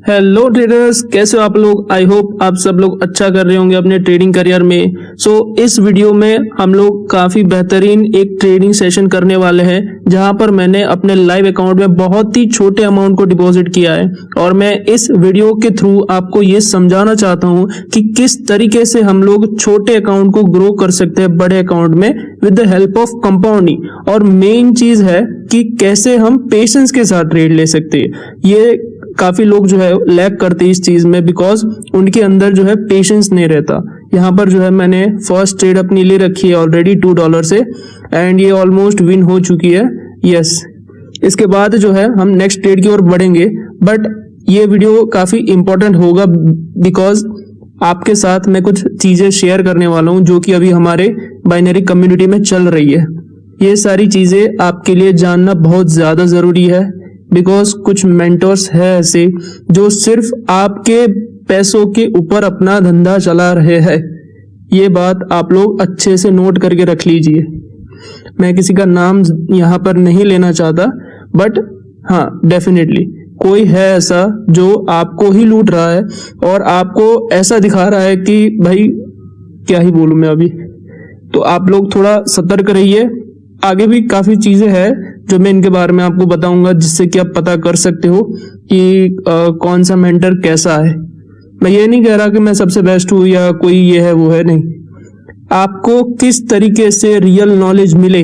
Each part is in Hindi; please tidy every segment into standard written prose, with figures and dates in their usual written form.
हेलो ट्रेडर्स, कैसे हो आप लोग। आई होप आप सब लोग अच्छा कर रहे होंगे अपने ट्रेडिंग करियर में। इस वीडियो में हम लोग काफ़ी बेहतरीन एक ट्रेडिंग सेशन करने वाले हैं, जहां पर मैंने अपने लाइव अकाउंट में बहुत ही छोटे अमाउंट को डिपॉजिट किया है। और मैं इस वीडियो के थ्रू आपको ये समझाना चाहता हूं कि किस तरीके से हम लोग छोटे अकाउंट को ग्रो कर सकते हैं बड़े अकाउंट में with the help of compounding. और मेन चीज है कि कैसे हम पेशेंस के साथ ट्रेड ले सकते हैं। ये काफी लोग जो है लैक करते हैं इस चीज में, बिकॉज उनके अंदर जो है पेशेंस नहीं रहता। यहाँ पर जो है मैंने फर्स्ट ट्रेड अपनी ले रखी है ऑलरेडी $2 से, एंड ये ऑलमोस्ट विन हो चुकी है। यस, इसके बाद जो है हम नेक्स्ट ट्रेड की ओर बढ़ेंगे, बट ये वीडियो काफी इंपॉर्टेंट होगा बिकॉज आपके साथ मैं कुछ चीजें शेयर करने वाला हूँ जो कि अभी हमारे बाइनरी कम्युनिटी में चल रही है। ये सारी चीजें आपके लिए जानना बहुत ज्यादा जरूरी है, बिकॉज कुछ मेंटर्स है ऐसे जो सिर्फ आपके पैसों के ऊपर अपना धंधा चला रहे हैं। ये बात आप लोग अच्छे से नोट करके रख लीजिए। मैं किसी का नाम यहाँ पर नहीं लेना चाहता, बट हाँ, डेफिनेटली कोई है ऐसा जो आपको ही लूट रहा है और आपको ऐसा दिखा रहा है कि भाई क्या ही बोलूं मैं अभी। तो आप लोग थोड़ा सतर्क रहिए। आगे भी काफी चीजें हैं जो मैं इनके बारे में आपको बताऊंगा, जिससे कि आप पता कर सकते हो कि कौन सा मेंटर कैसा है। मैं ये नहीं कह रहा कि मैं सबसे बेस्ट हूं या कोई ये है वो है, नहीं। आपको किस तरीके से रियल नॉलेज मिले,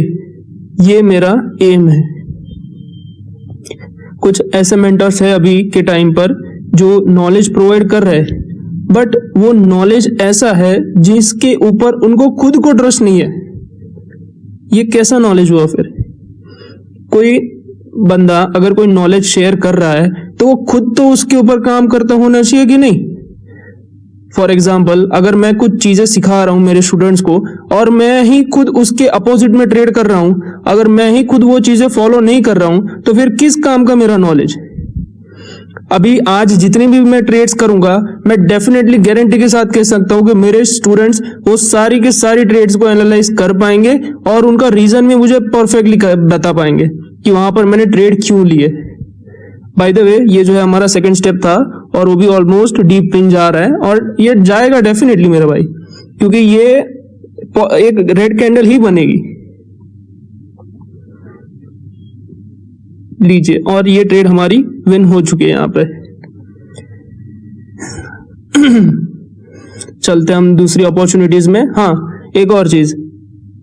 ये मेरा एम है। कुछ ऐसे मेंटर्स है अभी के टाइम पर जो नॉलेज प्रोवाइड कर रहे हैं, बट वो नॉलेज ऐसा है जिसके ऊपर उनको खुद को ट्रस्ट नहीं है। ये कैसा नॉलेज हुआ फिर? कोई बंदा अगर कोई नॉलेज शेयर कर रहा है तो वो खुद तो उसके ऊपर काम करता होना चाहिए कि नहीं। फॉर एग्जाम्पल, अगर मैं कुछ चीजें सिखा रहा हूं मेरे स्टूडेंट्स को और मैं ही खुद उसके अपोजिट में ट्रेड कर रहा हूं, अगर मैं ही खुद वो चीजें फॉलो नहीं कर रहा हूं, तो फिर किस काम का मेरा नॉलेज? अभी आज जितनी भी मैं ट्रेड्स करूंगा, मैं डेफिनेटली गारंटी के साथ कह सकता हूं कि मेरे स्टूडेंट्स वो सारी के सारी ट्रेड्स को एनालाइज कर पाएंगे और उनका रीजन भी मुझे परफेक्टली बता पाएंगे कि वहां पर मैंने ट्रेड क्यों लिए। बाय द वे, ये जो है हमारा सेकंड स्टेप था और वो भी ऑलमोस्ट डीप इन जा रहा है, और ये जाएगा डेफिनेटली मेरा भाई, क्योंकि ये एक रेड कैंडल ही बनेगी। लीजिए, और ये ट्रेड हमारी विन हो चुकी है यहाँ पे। चलते हम दूसरी अपॉर्चुनिटीज में। हाँ, एक और चीज,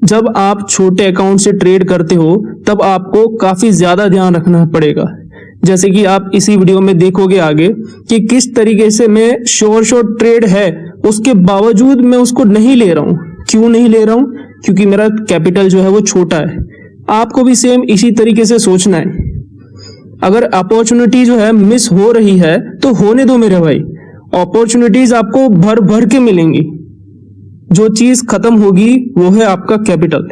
जब आप छोटे अकाउंट से ट्रेड करते हो तब आपको काफी ज्यादा ध्यान रखना पड़ेगा। जैसे कि आप इसी वीडियो में देखोगे आगे कि किस तरीके से मैं शॉर्ट ट्रेड है उसके बावजूद मैं उसको नहीं ले रहा हूं। क्यों नहीं ले रहा हूं? क्योंकि मेरा कैपिटल जो है वो छोटा है। आपको भी सेम इसी तरीके से सोचना है। अगर अपॉर्चुनिटी जो है मिस हो रही है तो होने दो मेरे भाई, अपॉर्चुनिटीज आपको भर भर के मिलेंगी। जो चीज खत्म होगी वो है आपका कैपिटल।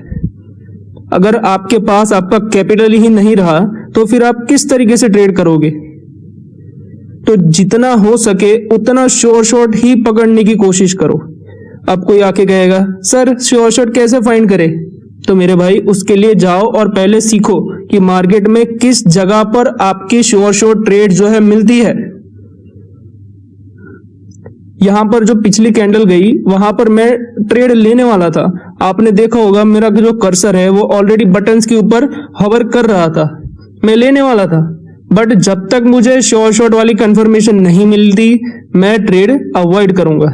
अगर आपके पास आपका कैपिटल ही नहीं रहा तो फिर आप किस तरीके से ट्रेड करोगे? तो जितना हो सके उतना शॉर्ट ही पकड़ने की कोशिश करो। अब कोई आके कहेगा सर शॉर्ट कैसे फाइंड करे? तो मेरे भाई उसके लिए जाओ और पहले सीखो कि मार्केट में किस जगह पर आपकी शॉर्ट ट्रेड जो है मिलती है। यहां पर जो पिछली कैंडल गई वहां पर मैं ट्रेड लेने वाला था। आपने देखा होगा मेरा जो कर्सर है वो ऑलरेडी बटन्स के ऊपर हवर कर रहा था, मैं लेने वाला था। बट जब तक मुझे शॉर्ट वाली कंफर्मेशन नहीं मिलती मैं ट्रेड अवॉइड करूंगा,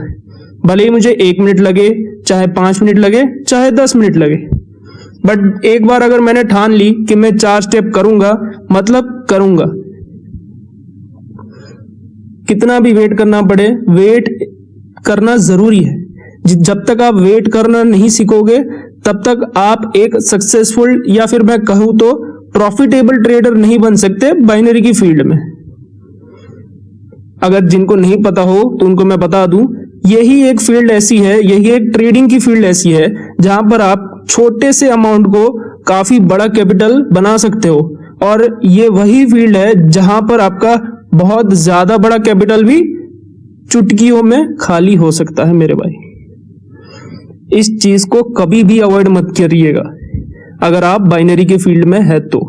भले ही मुझे 1 मिनट लगे, चाहे 5 मिनट लगे, चाहे 10 मिनट लगे। बट एक बार अगर मैंने ठान ली कि मैं 4 स्टेप करूंगा, मतलब करूंगा। कितना भी वेट करना पड़े, वेट करना जरूरी है। जब तक आप वेट करना नहीं सीखोगे तब तक आप एक सक्सेसफुल या फिर मैं कहूं तो प्रॉफिटेबल ट्रेडर नहीं बन सकते बाइनरी की फील्ड में। अगर जिनको नहीं पता हो तो उनको मैं बता दूं, यही एक फील्ड ऐसी है, यही एक ट्रेडिंग की फील्ड ऐसी है जहां पर आप छोटे से अमाउंट को काफी बड़ा कैपिटल बना सकते हो। और ये वही फील्ड है जहां पर आपका बहुत ज्यादा बड़ा कैपिटल भी चुटकियों में खाली हो सकता है मेरे भाई। इस चीज को कभी भी अवॉइड मत करिएगा अगर आप बाइनरी की फील्ड में है तो।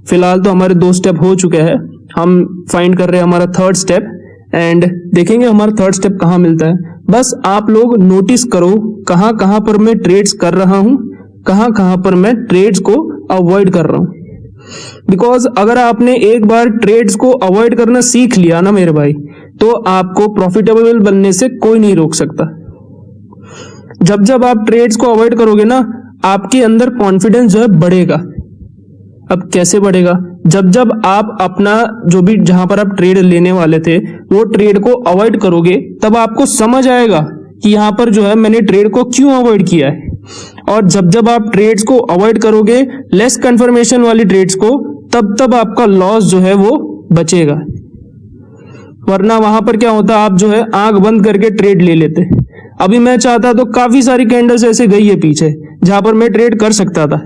फिलहाल तो हमारे 2 स्टेप हो चुके हैं, हम फाइंड कर रहे हैं हमारा थर्ड स्टेप एंड देखेंगे हमारा थर्ड स्टेप कहाँ मिलता है। बस आप लोग नोटिस करो कहाँ कहाँ पर मैं ट्रेड्स कर रहा हूँ, कहाँ कहाँ पर मैं ट्रेड्स को अवॉइड कर रहा हूँ। बिकॉज अगर आपने एक बार ट्रेड्स को अवॉइड करना सीख लिया ना मेरे भाई, तो आपको प्रॉफिटेबल बनने से कोई नहीं रोक सकता। जब जब आप ट्रेड्स को अवॉइड करोगे ना, आपके अंदर कॉन्फिडेंस जो है बढ़ेगा। अब कैसे बढ़ेगा? जब जब आप अपना जो भी जहां पर आप ट्रेड लेने वाले थे वो ट्रेड को अवॉइड करोगे, तब आपको समझ आएगा कि यहां पर जो है मैंने ट्रेड को क्यों अवॉइड किया है। और जब जब आप ट्रेड्स को अवॉइड करोगे, लेस कंफर्मेशन वाली ट्रेड्स को, तब तब आपका लॉस जो है वो बचेगा। वरना वहां पर क्या होता, आप जो है आंख बंद करके ट्रेड ले लेते। अभी मैं चाहता तो काफी सारी कैंडल्स ऐसे गई है पीछे जहां पर मैं ट्रेड कर सकता था,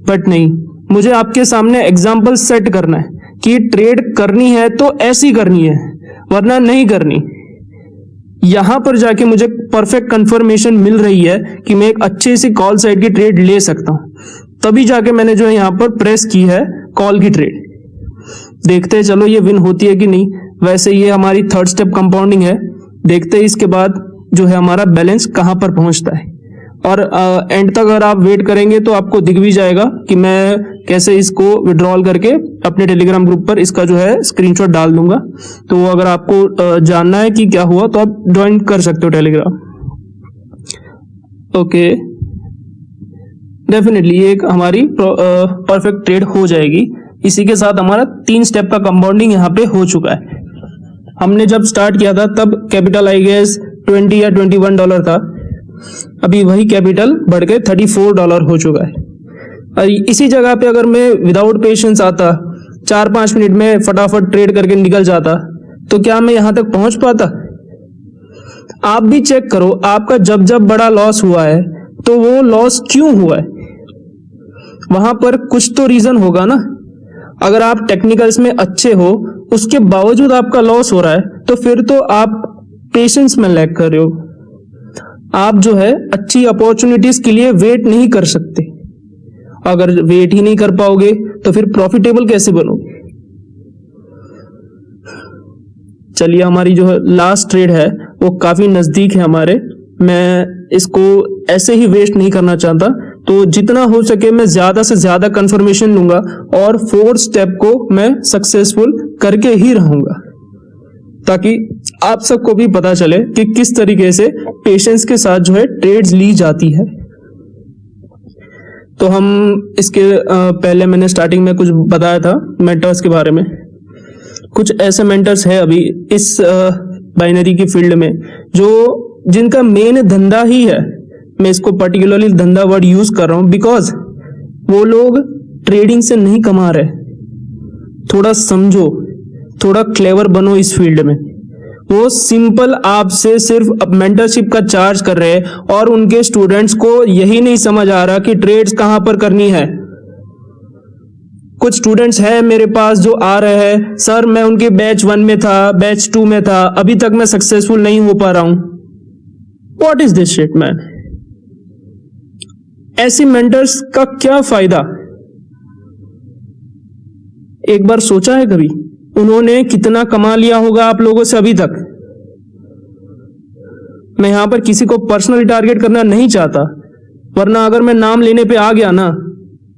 बट नहीं, मुझे आपके सामने एग्जाम्पल सेट करना है कि ट्रेड करनी है तो ऐसी करनी है, वरना नहीं करनी। यहां पर जाके मुझे परफेक्ट कंफर्मेशन मिल रही है कि मैं एक अच्छी सी कॉल साइड की ट्रेड ले सकता हूं, तभी जाके मैंने जो है यहां पर प्रेस की है कॉल की ट्रेड। देखते हैं चलो ये विन होती है कि नहीं। वैसे ये हमारी थर्ड स्टेप कंपाउंडिंग है, देखते हैं इसके बाद जो है हमारा बैलेंस कहां पर पहुंचता है। और एंड तक अगर आप वेट करेंगे तो आपको दिख भी जाएगा कि मैं कैसे इसको विड्रॉल करके अपने टेलीग्राम ग्रुप पर इसका जो है स्क्रीनशॉट डाल दूंगा। तो अगर आपको जानना है कि क्या हुआ तो आप ज्वाइन कर सकते हो टेलीग्राम। ओके, डेफिनेटली एक हमारी परफेक्ट ट्रेड हो जाएगी। इसी के साथ हमारा 3 स्टेप का कंपाउंडिंग यहाँ पे हो चुका है। हमने जब स्टार्ट किया था तब कैपिटल आई गेस $20 या $21 था, अभी वही कैपिटल बढ़ के $34 हो चुका है। और इसी जगह पे अगर मैं विदाउट पेशेंस आता, 4-5 मिनट में फटाफट ट्रेड करके निकल जाता, तो क्या मैं यहां तक पहुंच पाता? आप भी चेक करो, आपका जब जब बड़ा लॉस हुआ है तो वो लॉस क्यों हुआ है? वहां पर कुछ तो रीजन होगा ना। अगर आप टेक्निकल्स में अच्छे हो, उसके बावजूद आपका लॉस हो रहा है, तो फिर तो आप पेशेंस में लैग कर रहे हो। आप जो है अच्छी अपॉर्चुनिटीज के लिए वेट नहीं कर सकते। अगर वेट ही नहीं कर पाओगे तो फिर प्रॉफिटेबल कैसे बनोगे? चलिए, हमारी जो लास्ट ट्रेड है वो काफी नजदीक है हमारे। मैं इसको ऐसे ही वेस्ट नहीं करना चाहता, तो जितना हो सके मैं ज्यादा से ज्यादा कंफर्मेशन लूंगा और 4th स्टेप को मैं सक्सेसफुल करके ही रहूंगा, ताकि आप सबको भी पता चले कि किस तरीके से पेशेंस के साथ जो है ट्रेड्स ली जाती है। तो हम इसके पहले मैंने स्टार्टिंग में कुछ बताया था मेंटर्स के बारे में। कुछ ऐसे मेंटर्स है अभी इस बाइनरी की फील्ड में जो जिनका मेन धंधा ही है, मैं इसको पर्टिकुलरली धंधा वर्ड यूज कर रहा हूं बिकॉज वो लोग ट्रेडिंग से नहीं कमा रहे। थोड़ा समझो, थोड़ा क्लेवर बनो इस फील्ड में। वो सिंपल आपसे सिर्फ मेंटरशिप का चार्ज कर रहे हैं और उनके स्टूडेंट्स को यही नहीं समझ आ रहा कि ट्रेड्स कहां पर करनी है। कुछ स्टूडेंट्स हैं मेरे पास जो आ रहे हैं, सर मैं उनके बैच 1 में था, बैच 2 में था, अभी तक मैं सक्सेसफुल नहीं हो पा रहा हूं। What is this shit man? ऐसी मेंटर्स का क्या फायदा? एक बार सोचा है कभी उन्होंने कितना कमा लिया होगा आप लोगों से अभी तक? मैं यहां पर किसी को पर्सनली टारगेट करना नहीं चाहता, वरना अगर मैं नाम लेने पे आ गया ना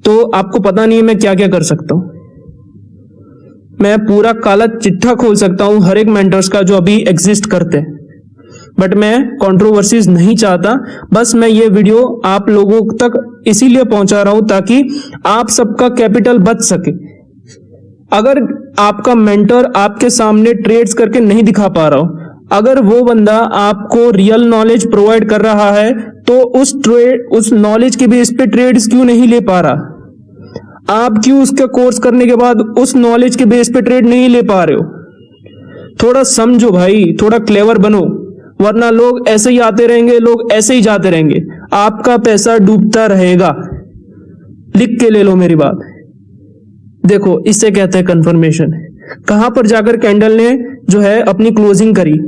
तो आपको पता नहीं है मैं क्या क्या कर सकता हूं। मैं पूरा काला चिट्ठा खोल सकता हूं हर एक मेंटर्स का जो अभी एग्जिस्ट करते हैं, बट मैं कंट्रोवर्सीज नहीं चाहता। बस मैं ये वीडियो आप लोगों तक इसीलिए पहुंचा रहा हूं ताकि आप सबका कैपिटल बच सके। अगर आपका मेंटर आपके सामने ट्रेड्स करके नहीं दिखा पा रहा हो, अगर वो बंदा आपको रियल नॉलेज प्रोवाइड कर रहा है, तो उस नॉलेज के बेस पे ट्रेड्स क्यों नहीं ले पा रहा? आप क्यों उसका कोर्स करने के बाद उस नॉलेज के बेस पे ट्रेड नहीं ले पा रहे हो? थोड़ा समझो भाई, थोड़ा क्लेवर बनो, वरना लोग ऐसे ही आते रहेंगे, लोग ऐसे ही जाते रहेंगे, आपका पैसा डूबता रहेगा। लिख के ले लो मेरी बात। देखो, इसे कहते हैं कंफर्मेशन। कहां पर जाकर कैंडल ने जो है अपनी क्लोजिंग करी,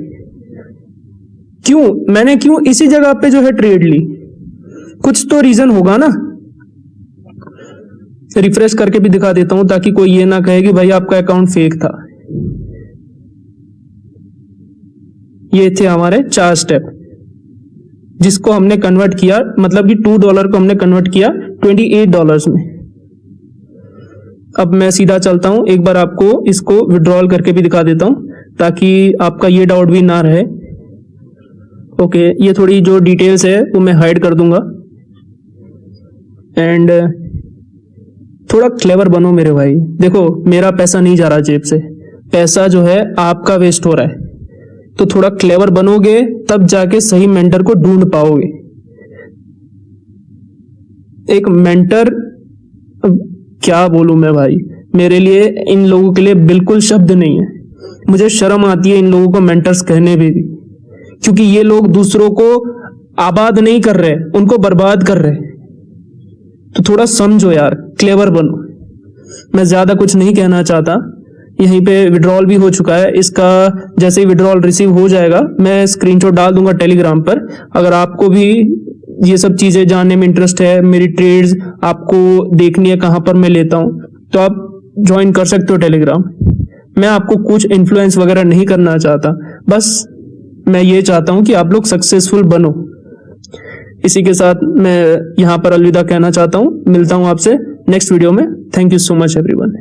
मैंने क्यों इसी जगह पे जो है ट्रेड ली? कुछ तो रीजन होगा ना। रिफ्रेश करके भी दिखा देता हूं ताकि कोई ये ना कहे कि भाई आपका अकाउंट फेक था। ये थे हमारे 4 स्टेप जिसको हमने कन्वर्ट किया, मतलब कि $2 को हमने कन्वर्ट किया $28 में। अब मैं सीधा चलता हूं, एक बार आपको इसको विड्रॉल करके भी दिखा देता हूं ताकि आपका ये डाउट भी ना रहे। ओके, ये थोड़ी जो डिटेल्स है वो मैं हाइड कर दूंगा। एंड थोड़ा क्लेवर बनो मेरे भाई। देखो मेरा पैसा नहीं जा रहा जेब से, पैसा जो है आपका वेस्ट हो रहा है। तो थोड़ा क्लेवर बनोगे तब जाके सही मेंटर को ढूंढ पाओगे। एक मेंटर, क्या बोलूं मैं भाई, मेरे लिए इन लोगों के लिए बिल्कुल शब्द नहीं है। मुझे शर्म आती है इन लोगों को मेंटर्स कहने में भी, क्योंकि ये लोग दूसरों को आबाद नहीं कर रहे, उनको बर्बाद कर रहे। तो थोड़ा समझो यार, क्लेवर बनो। मैं ज्यादा कुछ नहीं कहना चाहता। यहीं पे विड्रॉल भी हो चुका है। इसका जैसे ही विड्रॉल रिसीव हो जाएगा मैं स्क्रीनशॉट डाल दूंगा टेलीग्राम पर। अगर आपको भी ये सब चीजें जानने में इंटरेस्ट है, मेरी ट्रेड्स आपको देखनी है कहां पर मैं लेता हूं, तो आप ज्वाइन कर सकते हो टेलीग्राम। मैं आपको कुछ इन्फ्लुएंस वगैरह नहीं करना चाहता, बस मैं ये चाहता हूं कि आप लोग सक्सेसफुल बनो। इसी के साथ मैं यहां पर अलविदा कहना चाहता हूं। मिलता हूं आपसे नेक्स्ट वीडियो में। Thank you so much everyone.